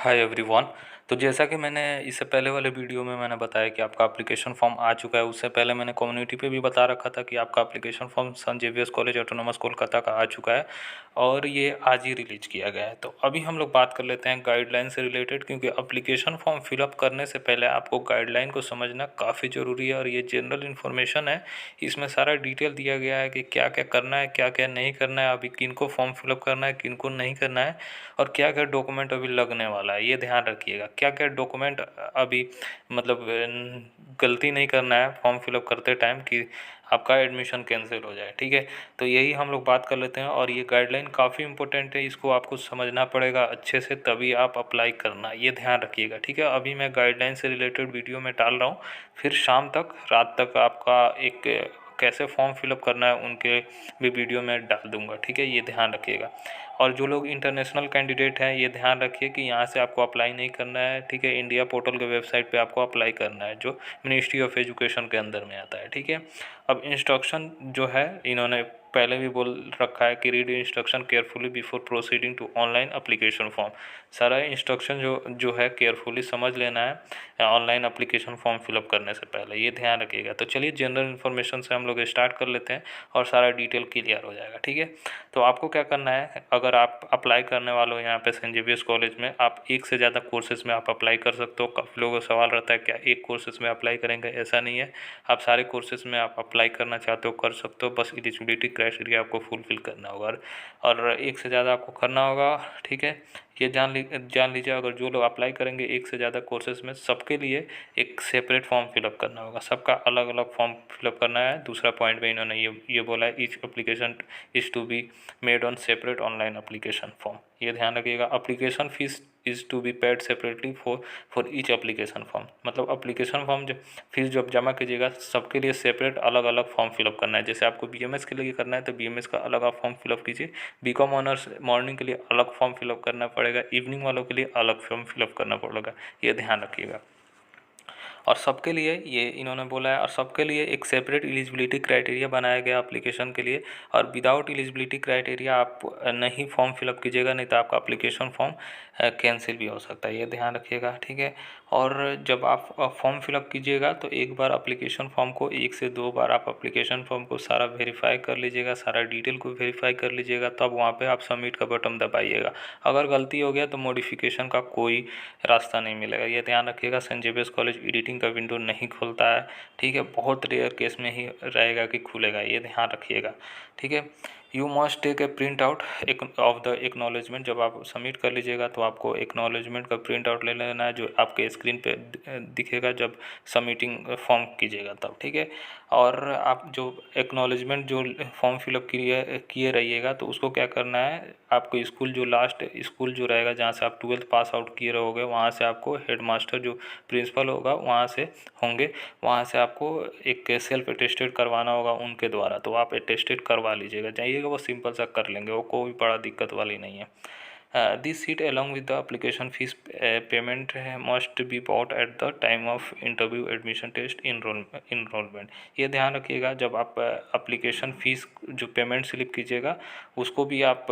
Hi everyone. तो जैसा कि मैंने इससे पहले वाले वीडियो में मैंने बताया कि आपका एप्लीकेशन फॉर्म आ चुका है। उससे पहले मैंने कम्युनिटी पे भी बता रखा था कि आपका एप्लीकेशन फॉर्म सन जेवियर्स कॉलेज ऑटोनोमस कोलकाता का आ चुका है और ये आज ही रिलीज किया गया है। तो अभी हम लोग बात कर लेते हैं गाइडलाइन से रिलेटेड, क्योंकि एप्लीकेशन फॉर्म फिलअप करने से पहले आपको गाइडलाइन को समझना काफ़ी ज़रूरी है और ये जनरल इन्फॉर्मेशन है। इसमें सारा डिटेल दिया गया है कि क्या क्या करना है, क्या क्या नहीं करना है, अभी किन को फॉर्म फिलअप करना है, किन को नहीं करना है और क्या क्या डॉक्यूमेंट अभी लगने वाला है। ये ध्यान रखिएगा क्या क्या डॉक्यूमेंट अभी मतलब गलती नहीं करना है फॉर्म फिलअप करते टाइम कि आपका एडमिशन कैंसिल हो जाए। ठीक है, तो यही हम लोग बात कर लेते हैं और ये गाइडलाइन काफ़ी इंपॉर्टेंट है, इसको आपको समझना पड़ेगा अच्छे से तभी आप अप्लाई करना, ये ध्यान रखिएगा। ठीक है, अभी मैं गाइडलाइन से रिलेटेड वीडियो में डाल रहा हूँ, फिर शाम तक रात तक आपका एक कैसे फॉर्म फिलअप करना है उनके भी वीडियो में डाल दूंगा। ठीक है, ये ध्यान रखिएगा। और जो लोग इंटरनेशनल कैंडिडेट हैं ये ध्यान रखिए कि यहाँ से आपको अप्लाई नहीं करना है। ठीक है, इंडिया पोर्टल के वेबसाइट पे आपको अप्लाई करना है जो मिनिस्ट्री ऑफ एजुकेशन के अंदर में आता है। ठीक है, अब इंस्ट्रक्शन जो है इन्होंने पहले भी बोल रखा है कि read instruction carefully before proceeding to online application form. सारा इंस्ट्रक्शन जो है केयरफुली समझ लेना है ऑनलाइन अप्लीकेशन फॉर्म फिलअप करने से पहले, ये ध्यान रखिएगा। तो चलिए जनरल इन्फॉर्मेशन से हम लोग स्टार्ट कर लेते हैं और सारा डिटेल क्लियर हो जाएगा। ठीक है, तो आपको क्या करना है, अगर आप अप्लाई करने वाले हो यहाँ पे सेंट जेवियर्स कॉलेज में, आप एक से ज़्यादा कोर्सेज में आप अप्लाई कर सकते हो। काफ़ी लोगों का सवाल रहता है क्या एक कोर्सेज में अप्लाई करेंगे, ऐसा नहीं है। आप सारे कोर्सेज में आप अप्लाई करना चाहते हो कर सकते हो, बस एलिजिबिलिटी क्राइटेरिया आपको फुलफिल करना होगा और एक से ज़्यादा आपको करना होगा। ठीक है, ये जान लीजिए अगर जो लोग अप्लाई करेंगे एक से ज़्यादा कोर्सेज में, सबके लिए एक सेपरेट फॉर्म फिलअप करना होगा, सबका अलग अलग फॉर्म फिलअप करना है। दूसरा पॉइंट में इन्होंने ये बोला है each application is to be made on separate online application form, ये ध्यान रखिएगा। Application fees is to be paid separately for each application form, मतलब एप्लीकेशन फॉर्म जब फीस जब जमा कीजिएगा सबके लिए सेपरेट अलग अलग फॉर्म फिलअप करना है। जैसे आपको बीएमएस के लिए करना है तो बीएमएस का अलग आप फॉर्म फिलअप कीजिए, बीकॉम ऑनर्स मॉर्निंग के लिए अलग फॉर्म फिलअप करना पड़ेगा, इवनिंग वालों के लिए अलग फॉर्म फिलअप करना पड़ेगा, ये ध्यान रखिएगा। और सबके लिए ये इन्होंने बोला है, और सबके लिए एक सेपरेट एलिजिबिलिटी क्राइटेरिया बनाया गया एप्लीकेशन के लिए, और विदाउट एलिजिबिलिटी क्राइटेरिया आप नहीं फॉर्म फिलअप कीजिएगा, नहीं तो आपका एप्लीकेशन फॉर्म कैंसिल भी हो सकता है, ये ध्यान रखिएगा। ठीक है, और जब आप फॉर्म फिलअप कीजिएगा तो एक बार एप्लीकेशन फॉर्म को 1 से 2 बार आप एप्लीकेशन फॉर्म को सारा वेरीफाई कर लीजिएगा, सारा डिटेल को वेरीफाई कर लीजिएगा, तब वहाँ पे आप सबमिट का बटन दबाइएगा। अगर गलती हो गया तो मॉडिफिकेशन का कोई रास्ता नहीं मिलेगा, ये ध्यान रखिएगा। सेंट जेवियर्स कॉलेज एडिटिंग का विंडो नहीं खुलता है। ठीक है, बहुत रेयर केस में ही रहेगा कि खुलेगा, ये ध्यान रखिएगा। ठीक है, you must take a print out of the acknowledgement. जब आप सबमिट कर लीजिएगा तो आपको एक्नॉलेजमेंट का प्रिंट आउट ले लेना है, जो आपके स्क्रीन पे दिखेगा जब सबमिटिंग फॉर्म कीजिएगा तब। ठीक है, और आप जो एक्नॉलेजमेंट जो फॉर्म फिलअप किए रहिएगा तो उसको क्या करना है, आपको स्कूल जो लास्ट स्कूल जो रहेगा जहाँ से आप 12th पास आउट किए रहोगे वहाँ से आपको हेड मास्टर जो प्रिंसिपल होगा वहाँ से होंगे, वहाँ से आपको एक सेल्फ अटेस्टेड करवाना होगा उनके द्वारा, तो आप अटेस्टेड करवा लीजिएगा, जाइएगा, वो सिंपल सा कर लेंगे, वो कोई बड़ा दिक्कत वाली नहीं है। This seat along with the application fees payment must be bought at the time of interview admission test enrollment। ये ध्यान रखिएगा जब आप एप्लीकेशन फ़ीस जो पेमेंट स्लिप कीजिएगा उसको भी आप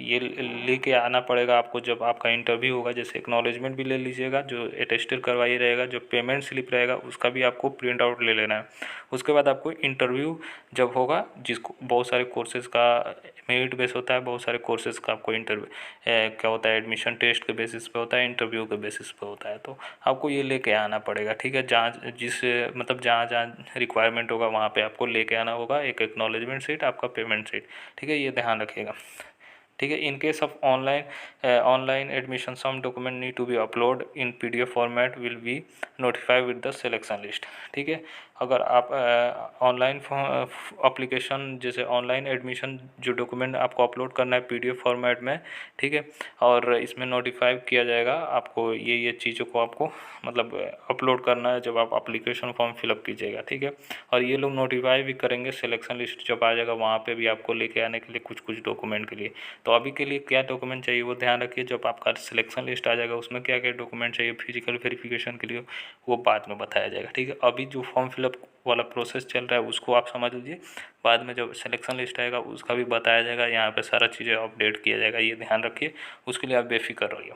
ये लेके आना पड़ेगा आपको जब आपका इंटरव्यू होगा। जैसे एक्नॉलेजमेंट भी ले लीजिएगा, जो अटेस्टेड करवाई रहेगा, जो पेमेंट स्लिप रहेगा उसका भी आपको प्रिंट आउट ले लेना है। उसके बाद आपको इंटरव्यू जब होगा, जिसको बहुत सारे कोर्सेज़ का मेरिट बेस होता है, बहुत सारे कोर्सेज़ का आपको इंटरव्यू क्या होता है, एडमिशन टेस्ट के बेसिस पे होता है, इंटरव्यू के बेसिस पे होता है, तो आपको ये लेके आना पड़ेगा। ठीक है, जहाँ जिस मतलब जहाँ जहाँ रिक्वायरमेंट होगा वहाँ पे आपको लेके आना होगा एक एक्नॉलेजमेंट शीट, आपका पेमेंट शीट। ठीक है, ये ध्यान रखिएगा। ठीक है, in case of online admission some document need to be upload in PDF format will be notify with the selection list. ठीक है, अगर आप ऑनलाइन एप्लीकेशन जैसे ऑनलाइन एडमिशन जो डॉक्यूमेंट आपको अपलोड करना है पीडीएफ फॉर्मेट में, ठीक है, और इसमें नोटिफाई किया जाएगा आपको, ये चीज़ों को आपको मतलब अपलोड करना है जब आप एप्लीकेशन फॉर्म फिलअप कीजिएगा। ठीक है, और ये लोग नोटिफाई भी करेंगे, सिलेक्शन लिस्ट जब आ जाएगा वहाँ पे भी आपको लेके आने के लिए कुछ कुछ डॉक्यूमेंट के लिए। तो अभी के लिए क्या डॉक्यूमेंट चाहिए वो ध्यान रखिए, जब आपका सिलेक्शन लिस्ट आ जाएगा उसमें क्या क्या डॉक्यूमेंट चाहिए फिजिकल वेरिफिकेशन के लिए वो बाद में बताया जाएगा। ठीक है, अभी जो फॉर्म फिलअप वाला प्रोसेस चल रहा है उसको आप समझ लीजिए, बाद में जब सिलेक्शन लिस्ट आएगा उसका भी बताया जाएगा, यहाँ पे सारा चीज़ें अपडेट किया जाएगा, ये ध्यान रखिए, उसके लिए आप बेफिक्र रहिए।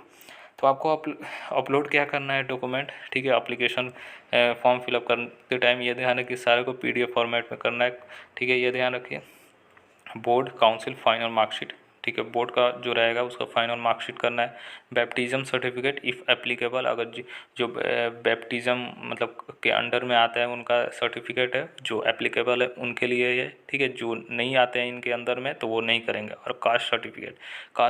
तो आपको अपलोड क्या करना है डॉक्यूमेंट, ठीक है। एप्लीकेशन फॉर्म फिलअप करते टाइम ये ध्यान रखिए सारे को PDF फॉर्मेट में करना है, ठीक है। ये ध्यान रखिए बोर्ड काउंसिल फाइनल मार्कशीट, ठीक है। बोर्ड का जो रहेगा उसका फाइनल मार्कशीट करना है। बैप्टिज्म सर्टिफिकेट इफ़ एप्लीकेबल, अगर जो बैप्टिज्म मतलब के अंडर में आता है उनका सर्टिफिकेट है जो एप्लीकेबल है उनके लिए ये, ठीक है। जो नहीं आते हैं इनके अंदर में तो वो नहीं करेंगे। और कास्ट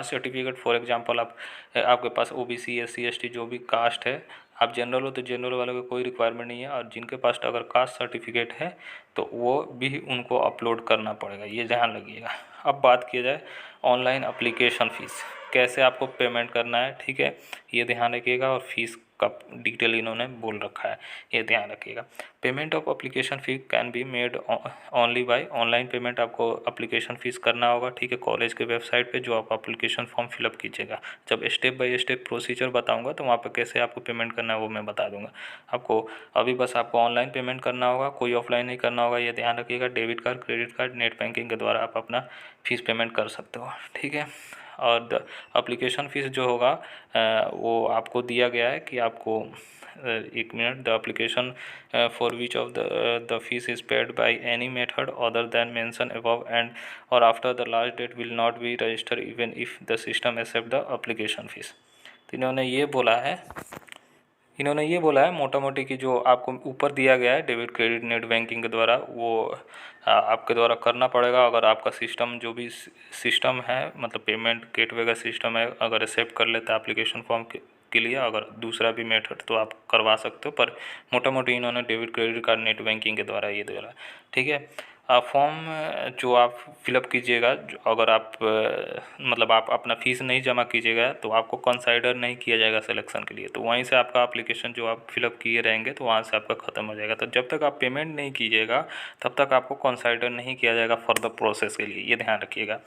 सर्टिफिकेट फॉर एग्जांपल आपके पास OBC SC ST जो भी कास्ट है, आप जनरल हो तो जनरल वालों को कोई रिक्वायरमेंट नहीं है, और जिनके पास अगर कास्ट सर्टिफिकेट है तो वो भी उनको अपलोड करना पड़ेगा, ये ध्यान रखिएगा। अब बात किया जाए ऑनलाइन एप्लीकेशन फ़ीस, कैसे आपको पेमेंट करना है, ठीक है। ये ध्यान रखिएगा, और फीस का डिटेल इन्होंने बोल रखा है, ये ध्यान रखिएगा। Payment of application fee can be made only by online payment, आपको एप्लीकेशन फ़ीस करना होगा, ठीक है। कॉलेज के वेबसाइट पे जो आप एप्लीकेशन फॉर्म फिलअप कीजिएगा, जब स्टेप बाय स्टेप प्रोसीजर बताऊंगा तो वहाँ पे कैसे आपको पेमेंट करना है वो मैं बता दूंगा आपको। अभी बस आपको ऑनलाइन पेमेंट करना होगा, कोई ऑफलाइन नहीं करना होगा, ये ध्यान रखिएगा। Debit card, credit card, net banking के द्वारा आप अपना फ़ीस पेमेंट कर सकते हो, ठीक है। और द एप्लीकेशन फ़ीस जो होगा वो आपको दिया गया है कि आपको एक minute, the application for which of the fees is paid by any method other than mention above and और after the last date will not be register even if the system accept the application fees. तो इन्होंने ये बोला है मोटा मोटी कि जो आपको ऊपर दिया गया है डेबिट क्रेडिट नेट बैंकिंग के द्वारा वो आपके द्वारा करना पड़ेगा। अगर आपका सिस्टम जो भी सिस्टम है मतलब पेमेंट गेटवे का सिस्टम है अगर एक्सेप्ट कर लेता है एप्लीकेशन फॉर्म के लिए, अगर दूसरा भी मेथड तो आप करवा सकते हो, पर मोटा मोटी इन्होंने debit credit card net banking के द्वारा ये दिया, ठीक है। फॉर्म जो आप फिलअप कीजिएगा, अगर आप मतलब आप अपना फ़ीस नहीं जमा कीजिएगा तो आपको कंसाइडर नहीं किया जाएगा सिलेक्शन के लिए, तो वहीं से आपका एप्लीकेशन जो आप फिलअप किए रहेंगे तो वहाँ से आपका ख़त्म हो जाएगा। तो जब तक आप पेमेंट नहीं कीजिएगा तब तक आपको कंसाइडर नहीं किया जाएगा फर्दर प्रोसेस के लिए, ये ध्यान रखिएगा।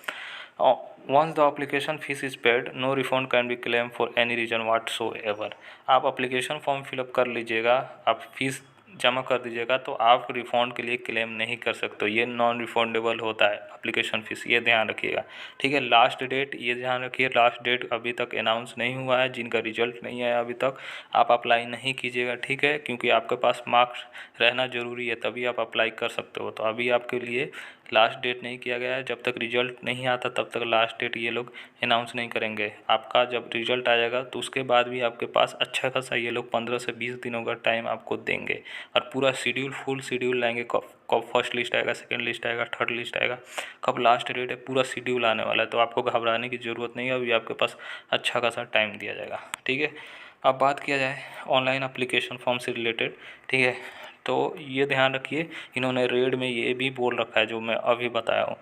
Once the application fees is paid no refund can be claim for any reason whatsoever. आप एप्लीकेशन फॉर्म फिलअप कर लीजिएगा, आप फीस जमा कर दीजिएगा तो आप रिफ़ंड के लिए क्लेम नहीं कर सकते, ये नॉन रिफंडेबल होता है एप्लीकेशन फ़ीस, ये ध्यान रखिएगा, ठीक है। लास्ट डेट ये ध्यान रखिए, लास्ट डेट अभी तक अनाउंस नहीं हुआ है, जिनका रिजल्ट नहीं आया अभी तक आप अप्लाई नहीं कीजिएगा, ठीक है। क्योंकि आपके पास मार्क्स रहना ज़रूरी है तभी आप अप्लाई कर सकते हो। तो अभी आपके लिए लास्ट डेट नहीं किया गया है, जब तक रिजल्ट नहीं आता तब तक लास्ट डेट ये लोग अनाउंस नहीं करेंगे। आपका जब रिजल्ट आ जाएगा तो उसके बाद भी आपके पास अच्छा खासा ये लोग 15 से 20 दिनों का टाइम आपको देंगे, और पूरा शेड्यूल फुल शेड्यूल लाएंगे, कब कब फर्स्ट लिस्ट आएगा, सेकंड लिस्ट आएगा, थर्ड लिस्ट आएगा, कब लास्ट डेट है, पूरा शेड्यूल आने वाला है। तो आपको घबराने की ज़रूरत नहीं है, अभी आपके पास अच्छा खासा टाइम दिया जाएगा, ठीक है। अब बात किया जाए ऑनलाइन एप्लीकेशन फॉर्म से रिलेटेड, ठीक है। तो ये ध्यान रखिए इन्होंने रेड में ये भी बोल रखा है जो मैं अभी बताया हूँ,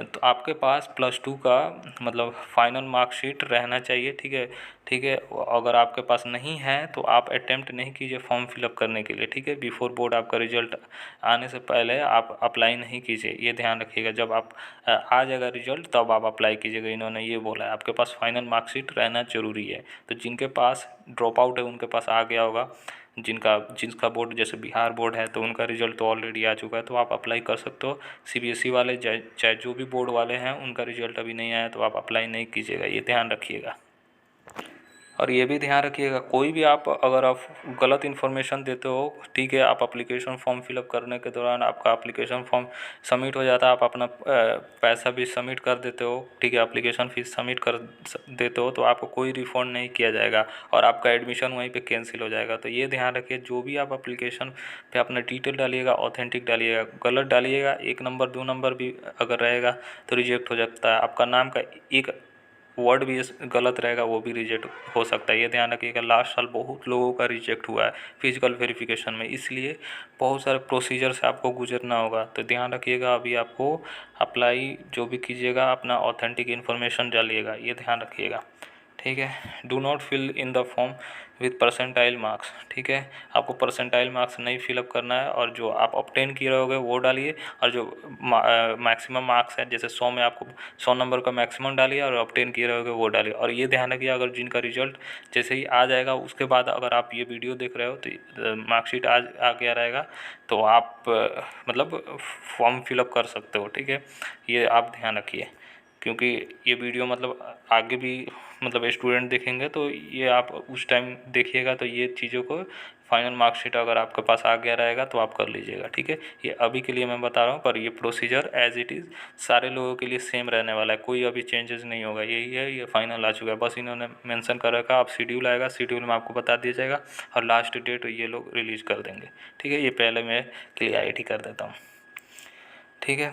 तो आपके पास +2 का मतलब फाइनल मार्कशीट रहना चाहिए, ठीक है, ठीक है। अगर आपके पास नहीं है तो आप अटेम्प्ट नहीं कीजिए फॉर्म फिलअप करने के लिए, ठीक है। बिफोर बोर्ड आपका रिजल्ट आने से पहले आप अप्लाई नहीं कीजिए, ये ध्यान रखिएगा। जब आप आ जाएगा रिजल्ट तब आप अप्लाई कीजिएगा, इन्होंने ये बोला है। आपके पास फाइनल मार्कशीट रहना ज़रूरी है, तो जिनके पास ड्रॉप आउट है उनके पास आ गया होगा, जिनका बोर्ड जैसे बिहार बोर्ड है तो उनका रिजल्ट तो ऑलरेडी आ चुका है तो आप अप्लाई कर सकते हो। CBSE वाले चाहे जो भी बोर्ड वाले हैं उनका रिजल्ट अभी नहीं आया तो आप अप्लाई नहीं कीजिएगा, ये ध्यान रखिएगा। और ये भी ध्यान रखिएगा कोई भी आप अगर आप गलत इन्फॉर्मेशन देते हो, ठीक है, आप एप्लीकेशन फॉर्म फिलअप करने के दौरान आपका एप्लीकेशन फॉर्म सबमिट हो जाता है, आप अपना पैसा भी सबमिट कर देते हो, ठीक है, एप्लीकेशन फ़ीस सबमिट कर देते हो तो आपको कोई रिफ़ंड नहीं किया जाएगा और आपका एडमिशन वहीं पे कैंसिल हो जाएगा। तो ये ध्यान रखिए जो भी आप एप्लीकेशन पे अपना डिटेल डालिएगा ऑथेंटिक डालिएगा, गलत डालिएगा 1 नंबर 2 नंबर भी अगर रहेगा तो रिजेक्ट हो जाता है। आपका नाम का एक वर्ड भी गलत रहेगा वो भी रिजेक्ट हो सकता है, ये ध्यान रखिएगा। लास्ट साल बहुत लोगों का रिजेक्ट हुआ है फिजिकल वेरिफिकेशन में, इसलिए बहुत सारे प्रोसीजर से आपको गुजरना होगा। तो ध्यान रखिएगा अभी आपको अप्लाई जो भी कीजिएगा अपना ऑथेंटिक इन्फॉर्मेशन डालिएगा, ये ध्यान रखिएगा, ठीक है। Do not fill in the form with percentile marks, ठीक है, आपको परसेंटाइल मार्क्स नहीं फिलअप करना है, और जो आप ऑब्टेन किए रहोगे वो डालिए, और जो मैक्सिमम मार्क्स है जैसे 100 में आपको 100 नंबर का मैक्सिमम डालिए और ऑब्टेन किए रहोगे वो डालिए। और ये ध्यान रखिए अगर जिनका रिजल्ट जैसे ही आ जाएगा उसके बाद अगर आप ये वीडियो देख रहे हो तो मार्कशीट आज आ गया रहेगा तो आप मतलब फॉर्म फिलअप कर सकते हो, ठीक है, ये आप ध्यान रखिए। क्योंकि ये वीडियो मतलब आगे भी मतलब स्टूडेंट देखेंगे तो ये आप उस टाइम देखिएगा तो ये चीज़ों को फाइनल मार्कशीट अगर आपके पास आ गया रहेगा तो आप कर लीजिएगा, ठीक है। ये अभी के लिए मैं बता रहा हूँ, पर ये प्रोसीजर एज इट इज़ सारे लोगों के लिए सेम रहने वाला है, कोई अभी चेंजेस नहीं होगा, यही है, ये फाइनल आ चुका है। बस इन्होंने मेंशन कर रखा, अब शेड्यूल आएगा, शेड्यूल में आपको बता दिया जाएगा और लास्ट डेट ये लोग रिलीज़ कर देंगे, ठीक है। ये पहले मैं क्लियरिटी कर देता हूँ, ठीक है।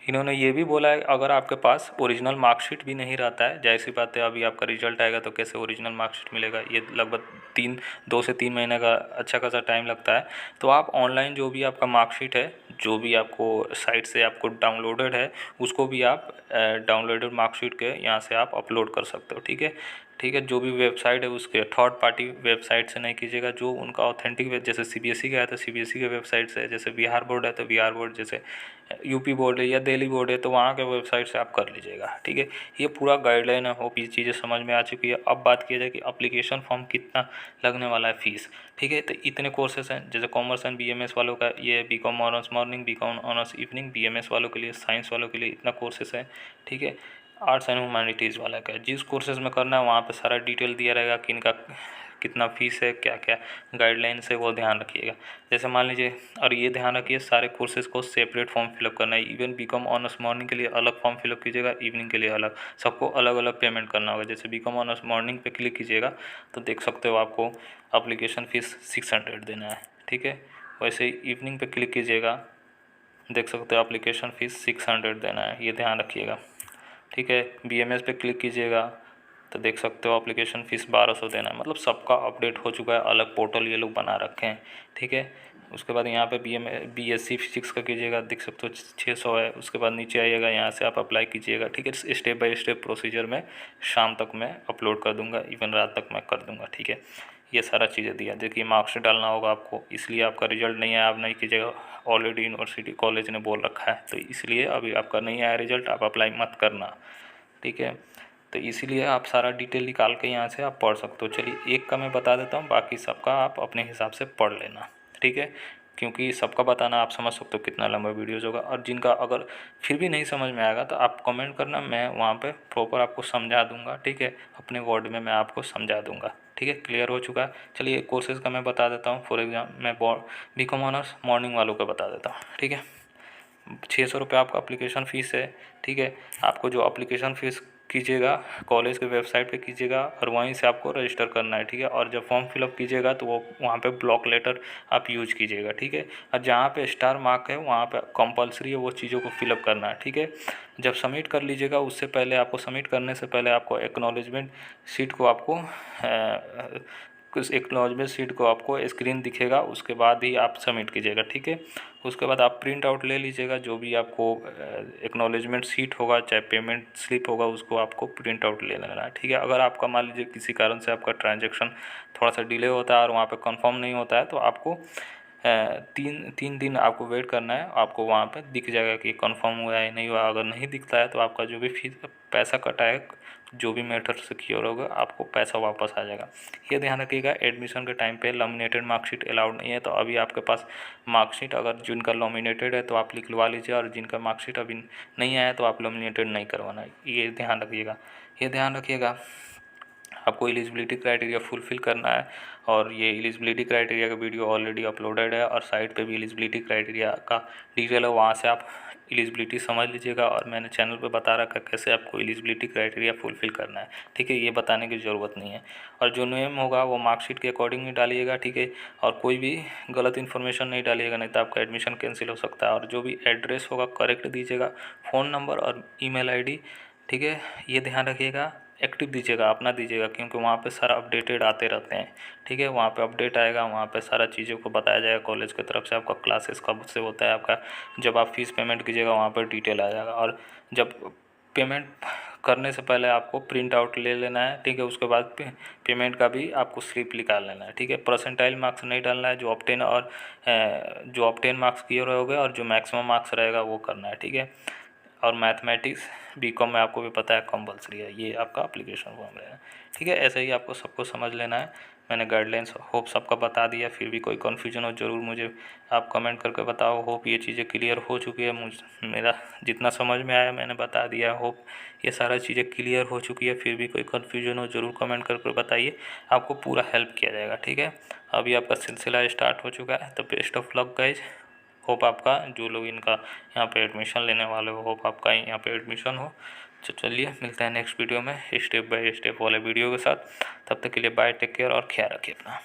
इन्होंने ये भी बोला है अगर आपके पास ओरिजिनल मार्कशीट भी नहीं रहता है, जाहिर सी बात है अभी आपका रिजल्ट आएगा तो कैसे ओरिजिनल मार्कशीट मिलेगा, ये लगभग 2 से 3 महीने का अच्छा खासा टाइम लगता है। तो आप ऑनलाइन जो भी आपका मार्कशीट है, जो भी आपको साइट से आपको डाउनलोडेड है, उसको भी आप डाउनलोडेड मार्कशीट के यहाँ से आप अपलोड कर सकते हो, ठीक है। ठीक है, जो भी वेबसाइट है उसके थर्ड पार्टी वेबसाइट से नहीं कीजिएगा, जो उनका ऑथेंटिक, जैसे सीबीएसई का है तो सीबीएसई के वेबसाइट से, जैसे बिहार बोर्ड है तो बिहार बोर्ड, जैसे यूपी बोर्ड है या दिल्ली बोर्ड है तो वहाँ के वेबसाइट से आप कर लीजिएगा, ठीक है। ये पूरा गाइडलाइन है, होप ये चीज़ें समझ में आ चुकी है। अब बात किया जाए कि अप्लीकेशन फॉर्म कितना लगने वाला है फ़ीस, ठीक है। तो इतने कोर्सेज हैं, जैसे कॉमर्स एंड बीएमएस वालों का ये BCom honours morning, BCom honours evening, BMS वालों के लिए, साइंस वालों के लिए इतना कोर्सेज है, ठीक है। आर्ट्स एंड ह्यूमैनिटीज़ वाला का जिस कोर्सेज में करना है वहाँ पे सारा डिटेल दिया रहेगा कि इनका कितना फ़ीस है, क्या क्या गाइडलाइंस है, वो ध्यान रखिएगा। जैसे मान लीजिए, और ये ध्यान रखिए सारे कोर्सेज़ को सेपरेट फॉर्म फिलअप करना है। इवन बीकॉम ऑनर्स मॉर्निंग के लिए अलग फॉर्म फिलअप कीजिएगा, इवनिंग के लिए अलग, सबको अलग अलग पेमेंट करना होगा। जैसे बीकॉम ऑनर्स मॉर्निंग पे क्लिक कीजिएगा तो देख सकते हो आपको अप्लीकेशन फ़ीस 600 देना है, ठीक है। वैसे इवनिंग पे क्लिक कीजिएगा, देख सकते हो एप्लीकेशन फ़ीस 600 देना है, ये ध्यान रखिएगा, ठीक है। बीएमएस पे क्लिक कीजिएगा तो देख सकते हो एप्लीकेशन फ़ीस 1200 देना है। मतलब सबका अपडेट हो चुका है, अलग पोर्टल ये लोग बना रखे हैं, ठीक है। उसके बाद यहाँ पे बीएससी फिजिक्स का कीजिएगा, देख सकते हो 600 है। उसके बाद नीचे आइएगा, यहाँ से आप अप्लाई कीजिएगा, ठीक है। स्टेप बाय स्टेप प्रोसीजर में शाम तक मैं अपलोड कर दूँगा, इवन रात तक मैं कर दूँगा, ठीक है। ये सारा चीज़ें दिया। देखिए मार्क्स डालना होगा आपको, इसलिए आपका रिजल्ट नहीं आया, आप नहीं कीजिएगा, ऑलरेडी यूनिवर्सिटी कॉलेज ने बोल रखा है, तो इसलिए अभी आपका नहीं आया रिजल्ट, आप अप्लाई मत करना, ठीक है। तो इसीलिए आप सारा डिटेल निकाल के यहाँ से आप पढ़ सकते हो। चलिए एक का मैं बता देता हूँ, बाकी सबका आप अपने हिसाब से पढ़ लेना, ठीक है। क्योंकि सबका बताना आप समझ सकते हो कितना लंबा वीडियोज़ होगा। और जिनका अगर फिर भी नहीं समझ में आएगा तो आप कमेंट करना, मैं वहाँ पे प्रॉपर आपको समझा दूँगा, ठीक है। अपने वर्ड में मैं आपको समझा दूँगा, ठीक है। क्लियर हो चुका है। चलिए कोर्सेज़ का मैं बता देता हूँ। फॉर एग्जाम्पल मैं बीकॉम ऑनर्स मॉर्निंग वालों का बता देता हूँ, ठीक है। 600 रुपये आपका एप्लीकेशन फ़ीस है, ठीक है। आपको जो एप्लीकेशन फ़ीस कीजिएगा कॉलेज के वेबसाइट पे कीजिएगा और वहीं से आपको रजिस्टर करना है, ठीक है। और जब फॉर्म फिलअप कीजिएगा तो वो वहाँ पे ब्लॉक लेटर आप यूज कीजिएगा, ठीक है। और जहाँ पे स्टार मार्क है वहाँ पे कंपलसरी है वो चीज़ों को फिलअप करना है, ठीक है। जब सबमिट कर लीजिएगा उससे पहले आपको, सबमिट करने से पहले आपको एक्नॉलेजमेंट शीट को आपको उस एक्नॉलेजमेंट शीट को आपको स्क्रीन दिखेगा, उसके बाद ही आप सबमिट कीजिएगा, ठीक है। उसके बाद आप प्रिंट आउट ले लीजिएगा, जो भी आपको एक्नॉलेजमेंट शीट होगा चाहे पेमेंट स्लिप होगा उसको आपको प्रिंट आउट ले लेना है, ठीक है। अगर आपका मान लीजिए किसी कारण से आपका ट्रांजैक्शन थोड़ा सा डिले होता है और वहाँ पे कंफर्म नहीं होता है तो आपको 3 दिन आपको वेट करना है, आपको वहाँ पे दिख जाएगा कि कंफर्म हुआ है नहीं हुआ। अगर नहीं दिखता है तो आपका जो भी फीस पैसा कटा है, जो भी मेथड से क्योर होगा, आपको पैसा वापस आ जाएगा। ये ध्यान रखिएगा। एडमिशन के टाइम पे लैमिनेटेड मार्कशीट अलाउड नहीं है, तो अभी आपके पास मार्कशीट अगर जिनका लैमिनेटेड है तो आप निकलवा लीजिए, और जिनका मार्कशीट अभी नहीं आया तो आप लैमिनेटेड नहीं करवाना, ये ध्यान रखिएगा। ये ध्यान रखिएगा आपको एलिजिबिलिटी क्राइटेरिया फुलफ़िल करना है, और ये एलिजिबिलिटी क्राइटेरिया का वीडियो ऑलरेडी अपलोडेड है और साइट पे भी एलिजिबिलिटी क्राइटेरिया का डिटेल है, वहाँ से आप एलिजिबिलिटी समझ लीजिएगा। और मैंने चैनल पे बता रखा है कैसे आपको एलिजिबिलिटी क्राइटेरिया फुलफ़िल करना है, ठीक है। ये बताने की ज़रूरत नहीं है। और जो नेम होगा वो मार्कशीट के अकॉर्डिंग ही डालिएगा, ठीक है। और कोई भी गलत इन्फॉर्मेशन नहीं डालिएगा, नहीं तो आपका एडमिशन कैंसिल हो सकता है। और जो भी एड्रेस होगा करेक्ट दीजिएगा, फ़ोन नंबर और ईमेल आईडी, ठीक है। ये ध्यान रखिएगा। एक्टिव दीजिएगा, अपना दीजिएगा, क्योंकि वहाँ पे सारा अपडेटेड आते रहते हैं, ठीक है। वहाँ पे अपडेट आएगा, वहाँ पे सारा चीज़ों को बताया जाएगा कॉलेज की तरफ से, आपका क्लासेस कब से होता है, आपका जब आप फीस पेमेंट कीजिएगा वहाँ पर डिटेल आ जाएगा। और जब पेमेंट करने से पहले आपको प्रिंट आउट ले लेना है, ठीक है। उसके बाद पेमेंट का भी आपको स्लिप निकाल लेना है, ठीक है। परसेंटाइल मार्क्स नहीं डालना है, जो ऑप्टेन मार्क्स किए रहोगे और जो मैक्सिमम मार्क्स रहेगा वो करना है, ठीक है। और मैथमेटिक्स बीकॉम में आपको भी पता है कंपलसरी है। ये आपका एप्लीकेशन फॉर्म रहेगा। ठीक है, ऐसे ही आपको सबको समझ लेना है। मैंने गाइडलाइंस होप सबका बता दिया। फिर भी कोई कन्फ्यूजन हो ज़रूर मुझे आप कमेंट करके बताओ। होप ये चीज़ें क्लियर हो चुकी है। मेरा जितना समझ में आया मैंने बता दिया। होप ये सारा चीज़ें क्लियर हो चुकी है। फिर भी कोई कन्फ्यूजन हो ज़रूर कमेंट करके बताइए, आपको पूरा हेल्प किया जाएगा। ठीक है, अभी आपका सिलसिला स्टार्ट हो चुका है। तो best of luck guys. Hope आपका जो लोग इनका यहाँ पे एडमिशन लेने वाले हो, होप आपका यहाँ पे एडमिशन हो। तो चलिए मिलते हैं नेक्स्ट वीडियो में स्टेप बाय स्टेप वाले वीडियो के साथ। तब तक के लिए बाय, टेक केयर और ख्याल रखिए अपना।